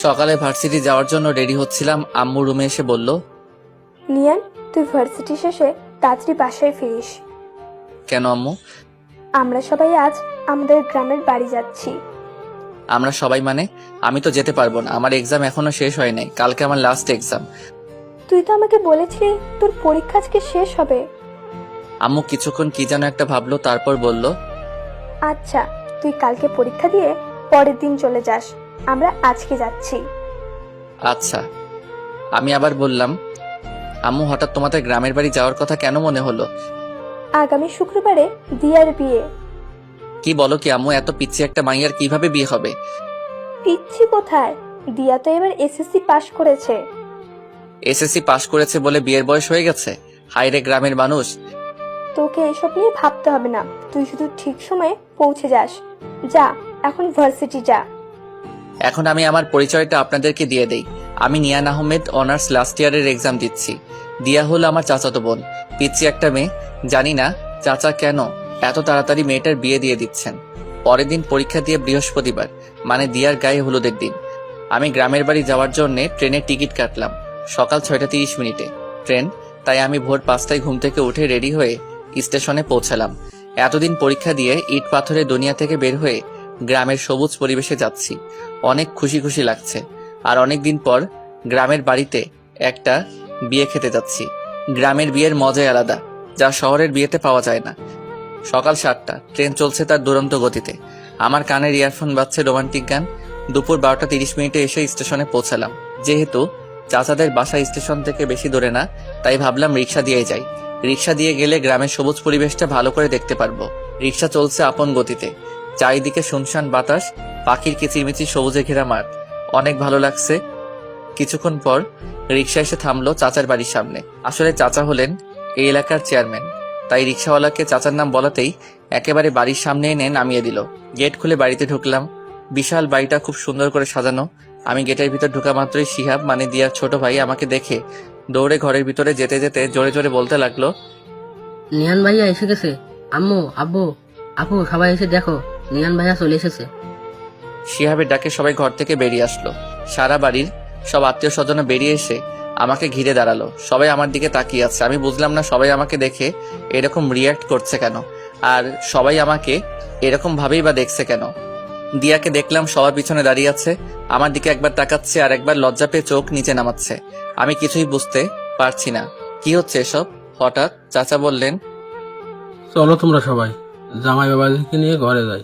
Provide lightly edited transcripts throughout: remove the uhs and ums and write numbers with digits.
সকালে ভার্সিটি যাওয়ার জন্য রেডি হচ্ছিলাম, আম্মু রুমে এসে বলল, নিয়ান, তুই ভার্সিটি শেষে তাড়াতাড়ি বাসায় ফিরিস। কেন আম্মু? আমরা সবাই আজ আমাদের গ্রামের বাড়ি যাচ্ছি। আমরা সবাই মানে? আমি তো যেতে পারবো না, আমার এক্সাম এখনো শেষ হয় নাই, কালকে আমার লাস্ট এক্সাম। তুই তো আমাকে বলেছিলি তোর পরীক্ষা আজকে শেষ হবে। আম্মু কিছুক্ষণ কি যেন একটা ভাবলো, তারপর বলল, আচ্ছা, তুই কালকে পরীক্ষা দিয়ে পরের দিন চলে যাস, আমরা আজকে যাচ্ছি। আচ্ছা। আমি আবার বললাম, আম্মু হঠাৎ তোমাদের গ্রামের বাড়ি যাওয়ার কথা কেন মনে হলো? আগামী শুক্রবারে দিয়ার বিয়ে। কি বলো কি আম্মু, এত পিচ্ছি একটা মাইয়ার কিভাবে বিয়ে হবে? পিচ্ছি কোথায়, দিয়া তো এবার এসএসসি পাশ করেছে। এসএসসি পাশ করেছে বলে বিয়ের বয়স হয়ে গেছে? হায়রে গ্রামের মানুষ। তোকে এসব নিয়ে ভাবতে হবে না, তুই শুধু ঠিক সময়ে পৌঁছে যাস। যা, এখন ভার্সিটি যা। এখন আমি আমার পরিচয়টা আপনাদেরকে দিয়ে দেই। আমি নিয়ান আহমেদ, অনার্স লাস্ট ইয়ারের এক্সাম দিচ্ছি। দিয়া হলো আমার চাচাতো বোন, পিচ্ছি একটা মেয়ে। জানি না চাচা কেন এত তাড়াতাড়ি মেয়েটার বিয়ে দিয়ে দিচ্ছেন। পরের দিন পরীক্ষা দিয়ে বৃহস্পতিবার, মানে দিয়ার গায়ে হলুদের দিন। আমি গ্রামের বাড়ি যাওয়ার জন্য ট্রেনের টিকিট কাটলাম সকাল 6:30 ট্রেন, তাই আমি ভোর 5টায় ঘুম থেকে উঠে রেডি হয়ে স্টেশনে পৌঁছালাম। এতদিন পরীক্ষা দিয়ে ইট পাথরের দুনিয়া থেকে বের হয়ে গ্রামের সবুজ পরিবেশে যাচ্ছি, অনেক খুশি খুশি লাগছে। আর অনেকদিন পর গ্রামের বাড়িতে একটা বিয়ে খেতে যাচ্ছি। গ্রামের বিয়ের মজাই আলাদা, যা শহরের বিয়েতে পাওয়া যায় না। সকাল 7টা, ট্রেন চলছে তার দুরন্ত গতিতে। আমার কানের ইয়ারফোন বাজছে রোমান্টিক গান। দুপুর 12:30 এসে স্টেশনে পৌঁছালাম। যেহেতু চাচাদের বাসা স্টেশন থেকে বেশি দূরে না, তাই ভাবলাম রিক্সা দিয়ে যাই। রিক্সা দিয়ে গেলে গ্রামের সবুজ পরিবেশটা ভালো করে দেখতে পারবো। রিক্সা চলছে আপন গতিতে, চারিদিকে শুনশান বাতাস, পাখির কিচিরমিচির সবুজে ঘেরা মাঠ, অনেক ভালো লাগছে। কিছুক্ষণ পর রিক্সা এসে থামলো চাচার বাড়ির সামনে। আসলে চাচা হলেন এই এলাকার চেয়ারম্যান, তাই রিক্সাওয়ালাকে চাচার নাম বলাতেই একেবারে বাড়ির সামনে এনে নামিয়ে দিল। গেট খুলে বাড়িতে ঢুকলাম। বিশাল বাড়িটা খুব সুন্দর করে সাজানো। আমি গেটের ভিতর ঢোকা মাত্রই শিহাব, মানে দিয়ার ছোট ভাই, আমাকে দেখে দৌড়ে ঘরের ভিতরে যেতে যেতে জোরে জোরে বলতে লাগলো, নিয়ান ভাইয়া এসে গেছে। আম্মু, আব্বু, আপু, সবাই এসে দেখো, নিয়ান ভাইয়া চলে এসেছে। শিহাবের ডাকে সবাই ঘর থেকে বেরিয়ে আসলো। সারা বাড়ির সব আত্মীয় স্বজন বেরিয়ে এসে আমাকে ঘিরে দাঁড়ালো। সবাই আমার দিকে তাকিয়ে আছে। আমি বুঝলাম না সবাই আমাকে দেখে এরকম রিয়াক্ট করছে কেন, আর সবাই আমাকে এরকম ভাবেই বা দেখছে কেন। দিয়াকে দেখলাম সবার পিছনে দাঁড়িয়ে আছে, আমার দিকে একবার তাকাচ্ছে আর একবার লজ্জা পেয়ে চোখ নিচে নামাচ্ছে। আমি কিছুই বুঝতে পারছি না কি হচ্ছে এসব। হঠাৎ চাচা বললেন, চলো তোমরা সবাই জামাই বাবাজিকে নিয়ে ঘরে যাই।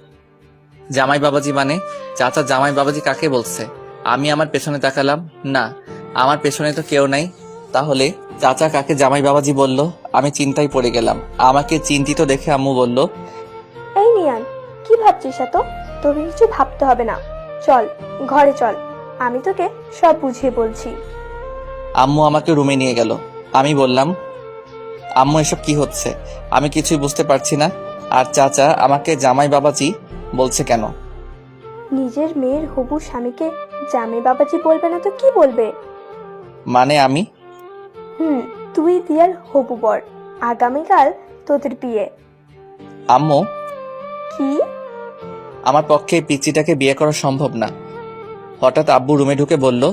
জামাই বাবাজি মানে? চাচা জামাই বাবাজি কাকে বলছে? আমি আমার পেছনে তাকালাম, না, আমার পেছনে তো কেউ নাই। তাহলে চাচা কাকে জামাই বাবাজি বলল? আমি চিন্তায় পড়ে গেলাম। আমাকে চিন্তিত দেখে আম্মু বলল, এই নিয়ান, কি ভাবছিস এত? তোকে কিছু ভাবতে হবে না, চল ঘরে চল, আমি তোকে সব বুঝিয়ে বলছি। আম্মু আমাকে রুমে নিয়ে গেল। আমি বললাম, আম্মু এসব কি হচ্ছে? আমি কিছুই বুঝতে পারছি না। আর চাচা আমাকে জামাই বাবাজি বলছে কেন? নিজের মেয়ের হবু স্বামীকে জামাই বাবাজি বলবে না তো কি বলবে? মানে আমি? তুই দিয়ার হবু বর, আগামীকাল তোদের বিয়ে। আম্মু, কি? আমার পক্ষে এই পিচ্চিটাকে বিয়ে করা সম্ভব না। হঠাৎ আব্বু রুমে ঢুকে বলল,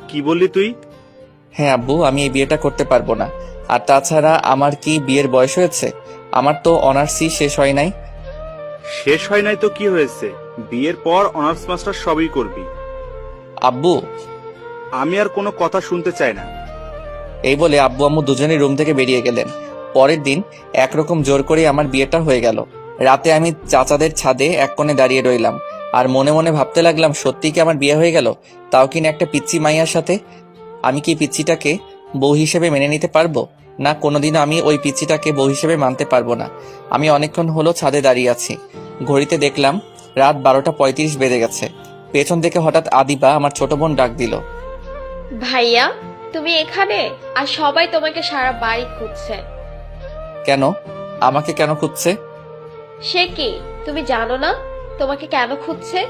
কি বললি তুই? হ্যাঁ আব্বু, আমি এই বিয়েটা করতে পারবো না। আর তাছাড়া আমার কি বিয়ের বয়স হয়েছে? আমার তো অনার্সই শেষ হয় নাই। শেষ হয় নাই তো কি হয়েছে, বিয়ের পর অনার্স মাস্টার সবই করবি। আব্বু, আমি আর কোনো কথা শুনতে চাই না। এই বলে আব্বু আম্মু দুজনেই রুম থেকে বেরিয়ে গেলেন। পরের দিন একরকম জোর করে আমার বিয়েটা হয়ে গেল। রাতে আমি চাচাদের ছাদে এক কোণে দাঁড়িয়ে রইলাম আর মনে মনে ভাবতে লাগলাম, সত্যি কি আমার বিয়ে হয়ে গেল, তাও কিনা একটা পিচ্চি মাইয়ার সাথে। আমি কি পিচ্চিটাকে বউ হিসেবে মেনে নিতে পারবো? না, কোনোদিনও আমি ওই পিচ্চিটাকে বউ হিসেবে মানতে পারবো না। আমি অনেকক্ষণ হলো ছাদে দাঁড়িয়ে আছি। ঘড়িতে দেখলাম রাত 12:35 বেজে গেছে। পেছন থেকে হঠাৎ আদিবা, আমার ছোট বোন, ডাক দিল, ভাইয়া, তুমি এখানে? আর সবাই তোমাকে সারা বাড়ি খুঁজছে। কেন? আমাকে কেন খুঁজছে? সে কি, তুমি জানো না তোমাকে কেন খুঁজছে?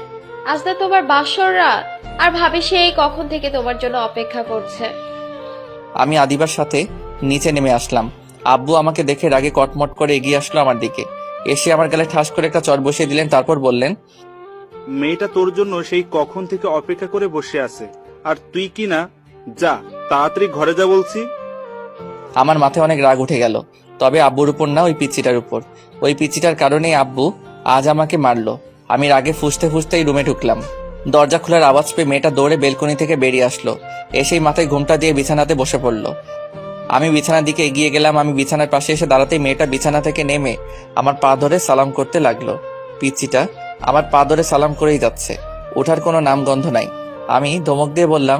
আজ না তোমার বাসর রাত, আর ভাবি সেই কখন থেকে তোমার জন্য অপেক্ষা করছে। আমি আদিবার সাথে নিচে নেমে আসলাম। আব্বু আমাকে দেখে রাগে কটমট করে এগিয়ে আসলো আমার দিকে। এসে আমার গালে ঠাস করে একটা চড় বসিয়ে দিলেন, তারপর বললেন, মেয়েটা তোর জন্য সেই কখন থেকে অপেক্ষা করে বসে আছে, আর তুই কি না? যা তাড়াতাড়ি ঘরে যা বলছি। আমার মাথায় অনেক রাগ উঠে গেল, তবে আব্বুর উপর না, ওই পিচ্চিটার উপর। ওই পিচ্চিটার কারণেই আব্বু আজ আমাকে মারলো। আমি রাগে ফুঁসতে ফুঁসতেই রুমে ঢুকলাম। দরজা খোলার আওয়াজ পেয়ে মেয়েটা দৌড়ে বেলকনি থেকে বেরিয়ে আসলো। এসেই মাথায় ঘুমটা দিয়ে বিছানাতে বসে পড়লো। আমি বিছানার দিকে এগিয়ে গেলাম। আমি বিছানার পাশে এসে দাঁড়াতেই মেয়েটা বিছানা থেকে নেমে আমার পা ধরে সালাম করতে লাগলো। পিচ্চিটা আমার পা ধরে সালাম করেই যাচ্ছে, ওঠার কোনো নামগন্ধ নাই। আমি ধমক দিয়ে বললাম,